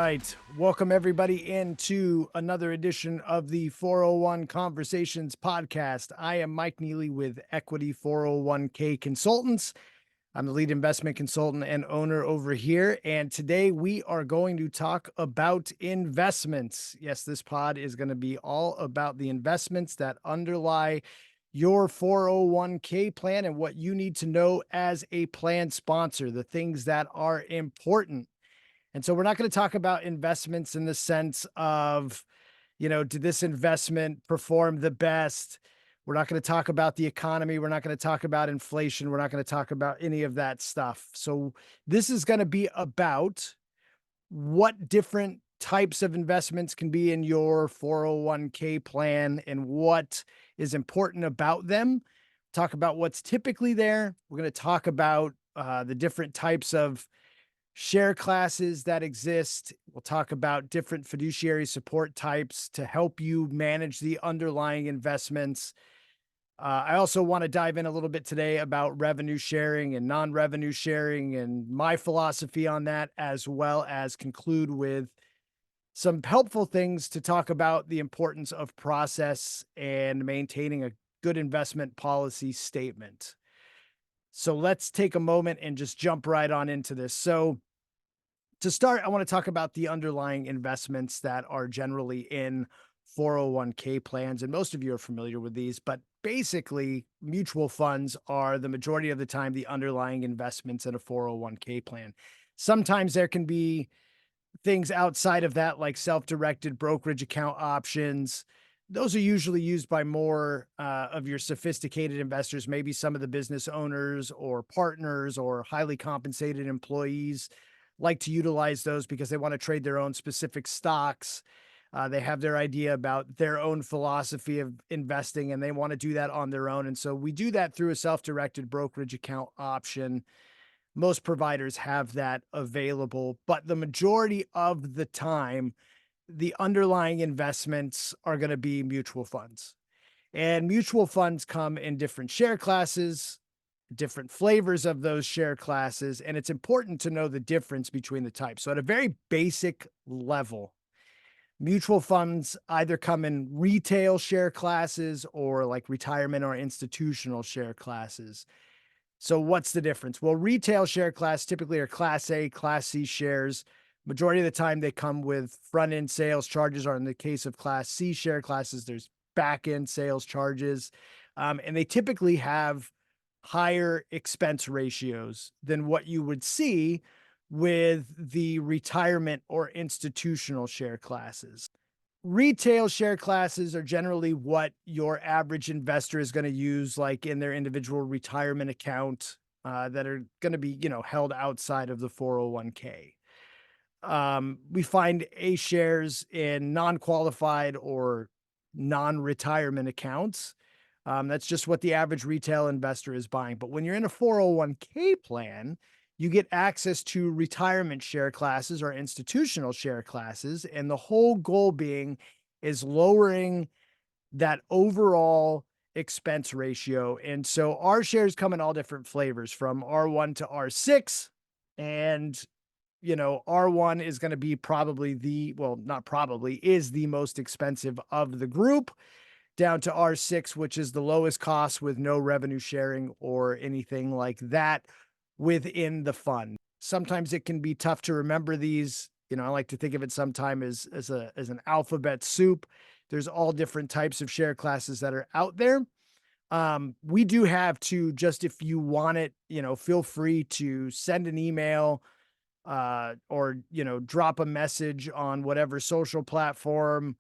right. Welcome everybody into another edition of the 401 Conversations podcast. I am Mike Neely with Equity 401k Consultants. I'm the lead investment consultant and owner over here. And today we are going to talk about investments. Yes, this pod is going to be all about the investments that underlie your 401k plan and what you need to know as a plan sponsor, the things that are important. And so we're not going to talk about investments in the sense of, did this investment perform the best? We're not going to talk about the economy. We're not going to talk about inflation. We're not going to talk about any of that stuff. So this is going to be about what different types of investments can be in your 401k plan and what is important about them. Talk about what's typically there. We're going to talk about the different types of share classes that exist. We'll talk about different fiduciary support types to help you manage the underlying investments. I also want to dive in a little bit today about revenue sharing and non-revenue sharing and my philosophy on that, as well as conclude with some helpful things to talk about the importance of process and maintaining a good investment policy statement. So let's take a moment and just jump right on into this. So to start, I want to talk about the underlying investments that are generally in 401k plans. And most of you are familiar with these, but basically, mutual funds are the majority of the time the underlying investments in a 401k plan. Sometimes there can be things outside of that, like self-directed brokerage account options. Those are usually used by more of your sophisticated investors, maybe some of the business owners or partners or highly compensated employees like to utilize those because they want to trade their own specific stocks. They have their idea about their own philosophy of investing and they want to do that on their own. And so we do that through a self-directed brokerage account option. Most providers have that available, but the majority of the time, the underlying investments are going to be mutual funds. And mutual funds come in different share classes, different flavors of those share classes, and it's important to know the difference between the types. So at a very basic level, mutual funds either come in retail share classes or like retirement or institutional share classes. So what's the difference? Well, retail share class typically are Class A, Class C shares. Majority of the time they come with front-end sales charges, or in the case of Class C share classes, there's back-end sales charges. And they typically have higher expense ratios than what you would see with the retirement or institutional share classes. Retail share classes are generally what your average investor is going to use, like in their individual retirement account, that are going to be, held outside of the 401k. We find A shares in non-qualified or non-retirement accounts. That's just what the average retail investor is buying. But when you're in a 401k plan, you get access to retirement share classes or institutional share classes. And the whole goal being is lowering that overall expense ratio. And so our shares come in all different flavors from R1 to R6. And, R1 is going to be is the most expensive of the group, down to R6, which is the lowest cost with no revenue sharing or anything like that within the fund. Sometimes it can be tough to remember these. I like to think of it sometimes as an alphabet soup. There's all different types of share classes that are out there. We do have to, just if you want it, feel free to send an email or, drop a message on whatever social platform.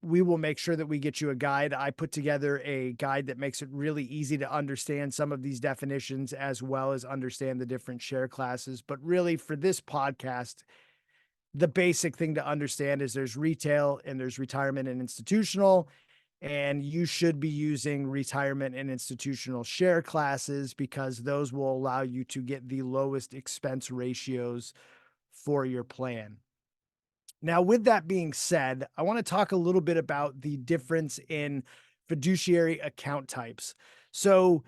We will make sure that we get you a guide. I put together a guide that makes it really easy to understand some of these definitions as well as understand the different share classes. But really, for this podcast, the basic thing to understand is there's retail and there's retirement and institutional, and you should be using retirement and institutional share classes because those will allow you to get the lowest expense ratios for your plan. Now, with that being said, I want to talk a little bit about the difference in fiduciary account types. So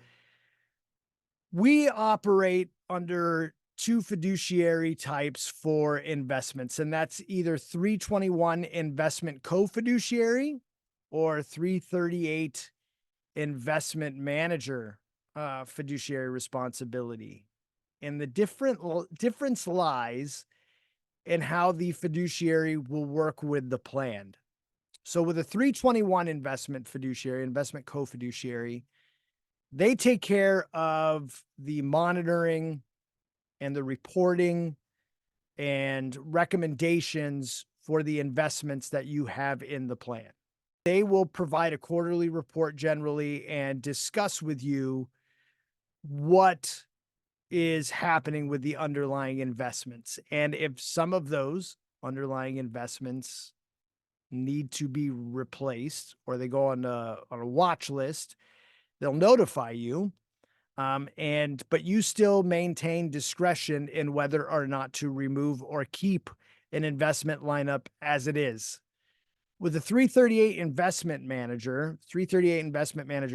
we operate under two fiduciary types for investments, and that's either 321 investment co-fiduciary or 338 investment manager fiduciary responsibility. And the difference lies in how the fiduciary will work with the plan. So with a 321 investment fiduciary, investment co-fiduciary, they take care of the monitoring and the reporting and recommendations for the investments that you have in the plan. They will provide a quarterly report generally and discuss with you what is happening with the underlying investments. And if some of those underlying investments need to be replaced or they go on a watch list, they'll notify you. But you still maintain discretion in whether or not to remove or keep an investment lineup as it is. With the 338 investment manager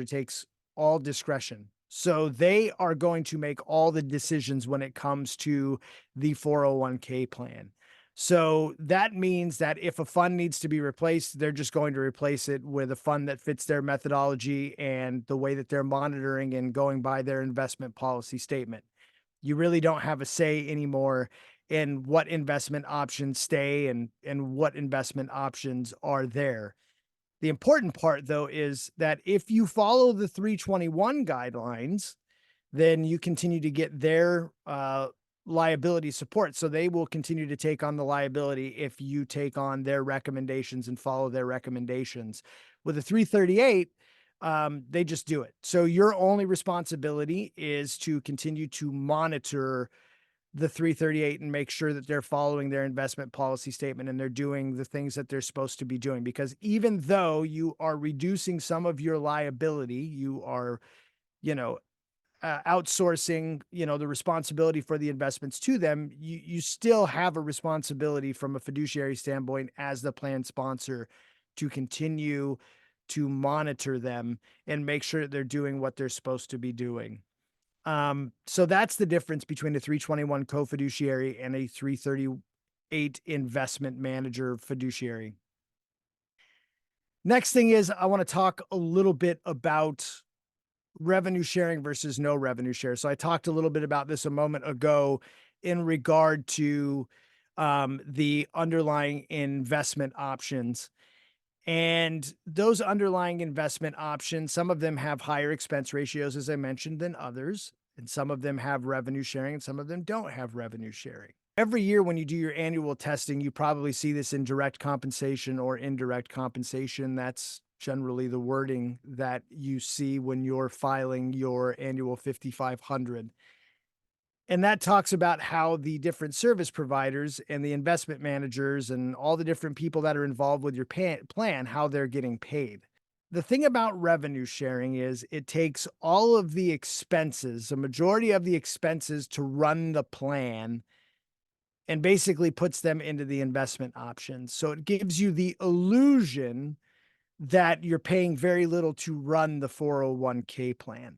takes all discretion. So they are going to make all the decisions when it comes to the 401k plan. So that means that if a fund needs to be replaced, they're just going to replace it with a fund that fits their methodology and the way that they're monitoring and going by their investment policy statement. You really don't have a say anymore in what investment options stay and what investment options are there. The important part, though, is that if you follow the 321 guidelines, then you continue to get their liability support. So they will continue to take on the liability if you take on their recommendations and follow their recommendations. With the 338, they just do it. So your only responsibility is to continue to monitor the 338 and make sure that they're following their investment policy statement and they're doing the things that they're supposed to be doing. Because even though you are reducing some of your liability, you are, you know, outsourcing, the responsibility for the investments to them, you still have a responsibility from a fiduciary standpoint as the plan sponsor to continue to monitor them and make sure that they're doing what they're supposed to be doing. So that's the difference between a 321 co-fiduciary and a 338 investment manager fiduciary. Next thing is I want to talk a little bit about revenue sharing versus no revenue share. So I talked a little bit about this a moment ago in regard to the underlying investment options. And those underlying investment options, some of them have higher expense ratios, as I mentioned, than others. And some of them have revenue sharing and some of them don't have revenue sharing. Every year when you do your annual testing, you probably see this in direct compensation or indirect compensation. That's generally the wording that you see when you're filing your annual 5500. And that talks about how the different service providers and the investment managers and all the different people that are involved with your plan, how they're getting paid. The thing about revenue sharing is it takes all of the expenses, a majority of the expenses to run the plan, and basically puts them into the investment options. So it gives you the illusion that you're paying very little to run the 401k plan.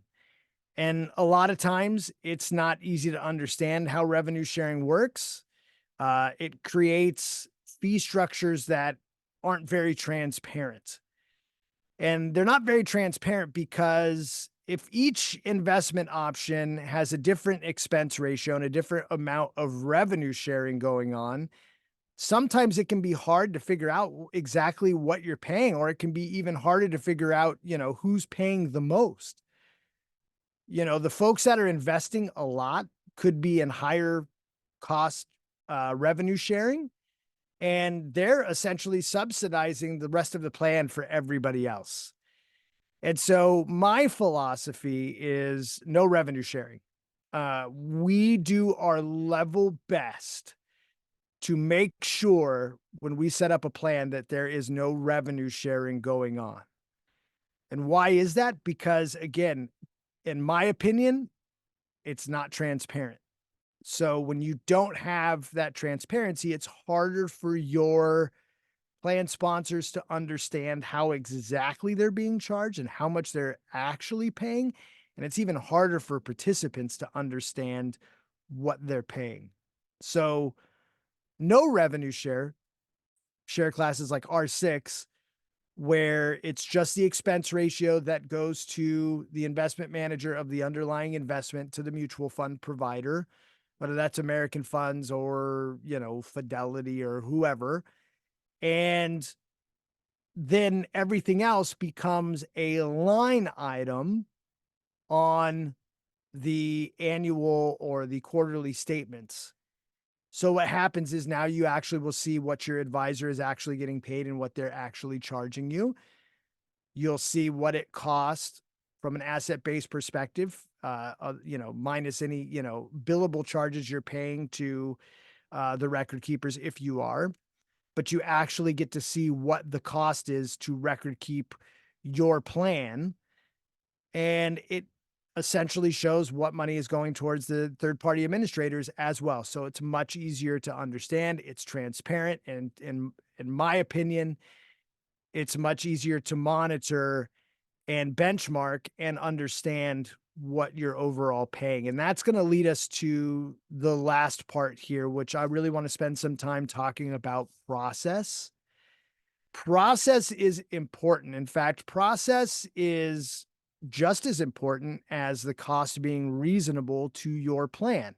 And a lot of times it's not easy to understand how revenue sharing works. It creates fee structures that aren't very transparent. And they're not very transparent because if each investment option has a different expense ratio and a different amount of revenue sharing going on, sometimes it can be hard to figure out exactly what you're paying, or it can be even harder to figure out, who's paying the most. The folks that are investing a lot could be in higher cost revenue sharing, and they're essentially subsidizing the rest of the plan for everybody else. And so my philosophy is no revenue sharing. We do our level best to make sure when we set up a plan that there is no revenue sharing going on. And why is that? Because again, in my opinion, it's not transparent. So when you don't have that transparency, it's harder for your plan sponsors to understand how exactly they're being charged and how much they're actually paying. And it's even harder for participants to understand what they're paying. So no revenue share classes like R6, where it's just the expense ratio that goes to the investment manager of the underlying investment to the mutual fund provider, whether that's American Funds or, Fidelity or whoever. And then everything else becomes a line item on the annual or the quarterly statements. So what happens is now you actually will see what your advisor is actually getting paid and what they're actually charging you. You'll see what it costs from an asset-based perspective, minus any, billable charges you're paying to the record keepers if you are, but you actually get to see what the cost is to record keep your plan. And it essentially shows what money is going towards the third-party administrators as well. So it's much easier to understand. It's transparent. And in my opinion, it's much easier to monitor and benchmark and understand what you're overall paying. And that's going to lead us to the last part here, which I really want to spend some time talking about process. Process is important. In fact, process is just as important as the cost being reasonable to your plan.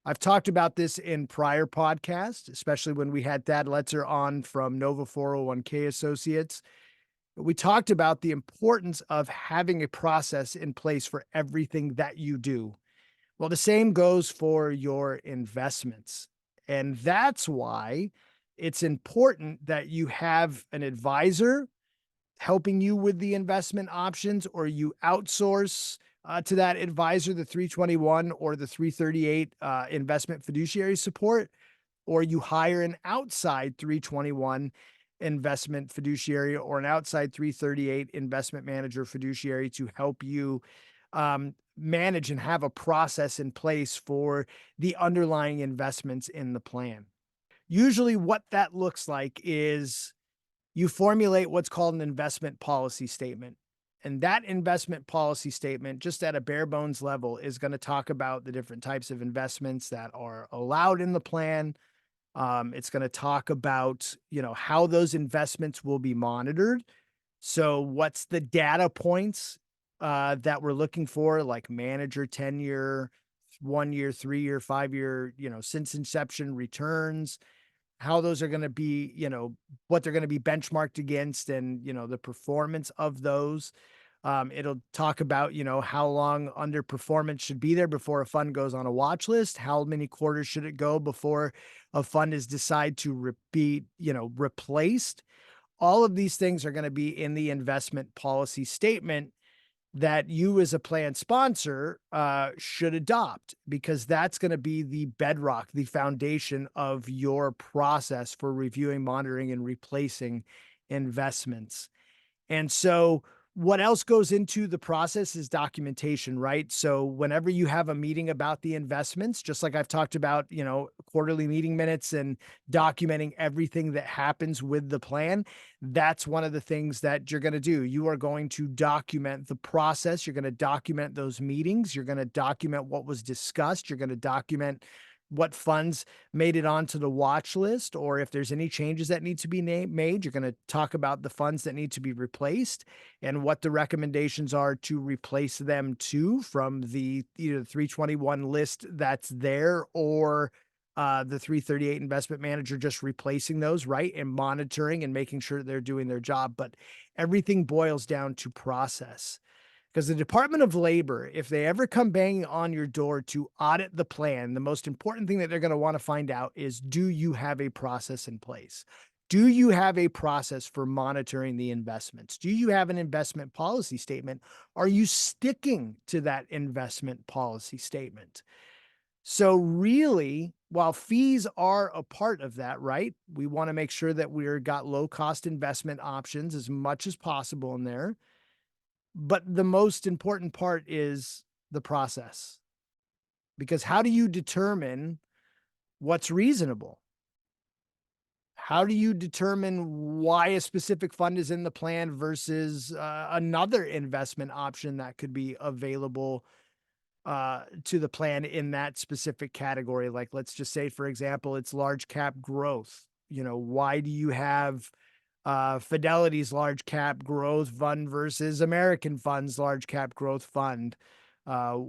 I've talked about this in prior podcasts, especially when we had Thad Letzer on from Nova 401k Associates. We talked about the importance of having a process in place for everything that you do. Well, the same goes for your investments. And that's why it's important that you have an advisor helping you with the investment options, or you outsource to that advisor the 321 or the 338 investment fiduciary support, or you hire an outside 321 investment fiduciary or an outside 338 investment manager fiduciary to help you manage and have a process in place for the underlying investments in the plan. Usually what that looks like is you formulate what's called an investment policy statement. And that investment policy statement, just at a bare bones level, is going to talk about the different types of investments that are allowed in the plan. It's going to talk about, how those investments will be monitored. So what's the data points that we're looking for, like manager tenure, 1 year, 3 year, 5 year, since inception returns, how those are going to be, what they're going to be benchmarked against, and, the performance of those. It'll talk about, how long underperformance should be there before a fund goes on a watch list. How many quarters should it go before a fund is decide to be, replaced? All of these things are going to be in the investment policy statement that you as a plan sponsor should adopt, because that's going to be the bedrock, the foundation of your process for reviewing, monitoring, and replacing investments. And so what else goes into the process is documentation, right? So whenever you have a meeting about the investments, just like I've talked about, quarterly meeting minutes and documenting everything that happens with the plan, that's one of the things that you're going to do. You are going to document the process. You're going to document those meetings. You're going to document what was discussed. You're going to document what funds made it onto the watch list, or if there's any changes that need to be made. You're going to talk about the funds that need to be replaced and what the recommendations are to replace them to, from the either the 321 list that's there, or the 338 investment manager just replacing those, right? And monitoring and making sure they're doing their job. But everything boils down to process. Because the Department of Labor, if they ever come banging on your door to audit the plan, the most important thing that they're going to want to find out is, do you have a process in place? Do you have a process for monitoring the investments? Do you have an investment policy statement? Are you sticking to that investment policy statement? So really, while fees are a part of that, right? We want to make sure that we've got low cost investment options as much as possible in there. But the most important part is the process, because how do you determine what's reasonable? How do you determine why a specific fund is in the plan versus another investment option that could be available to the plan in that specific category. Like, let's just say, for example, it's large cap growth. Why do you have Fidelity's large cap growth fund versus American Fund's large cap growth fund? How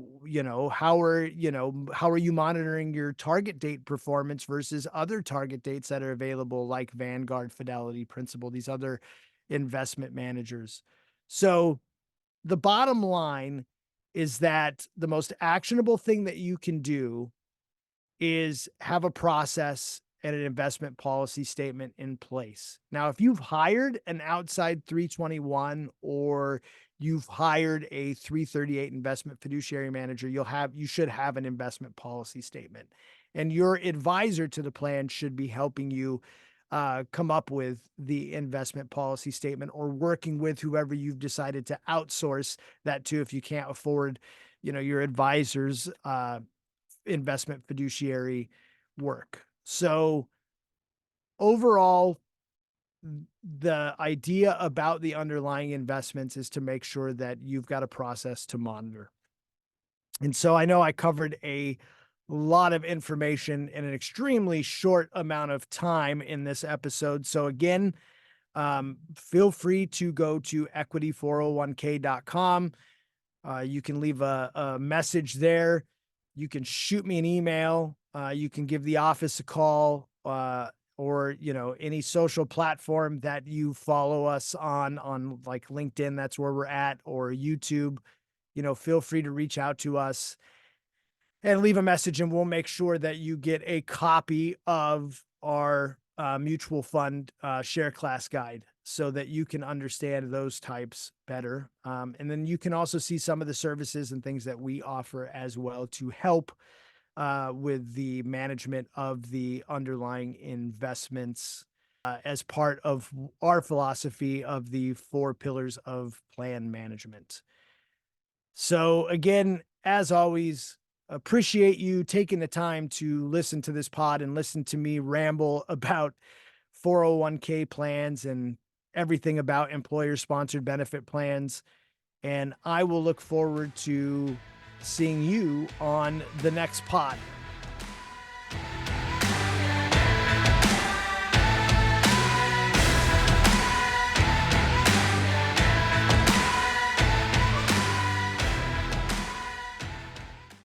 are you monitoring your target date performance versus other target dates that are available, like Vanguard, Fidelity, Principal, these other investment managers? So the bottom line is that the most actionable thing that you can do is have a process and an investment policy statement in place. Now, if you've hired an outside 321 or you've hired a 338 investment fiduciary manager, you should have an investment policy statement. And your advisor to the plan should be helping you come up with the investment policy statement, or working with whoever you've decided to outsource that to if you can't afford, your advisor's investment fiduciary work. So overall, the idea about the underlying investments is to make sure that you've got a process to monitor. And so I know I covered a lot of information in an extremely short amount of time in this episode. So again, feel free to go to equity401k.com. You can leave a message there. You can shoot me an email. You can give the office a call, or any social platform that you follow us on like LinkedIn, that's where we're at, or YouTube. Feel free to reach out to us and leave a message, and we'll make sure that you get a copy of our mutual fund share class guide, so that you can understand those types better. And then you can also see some of the services and things that we offer as well to help with the management of the underlying investments, as part of our philosophy of the 4 pillars of plan management. So again, as always, appreciate you taking the time to listen to this pod and listen to me ramble about 401k plans and everything about employer-sponsored benefit plans. And I will look forward to seeing you on the next pod.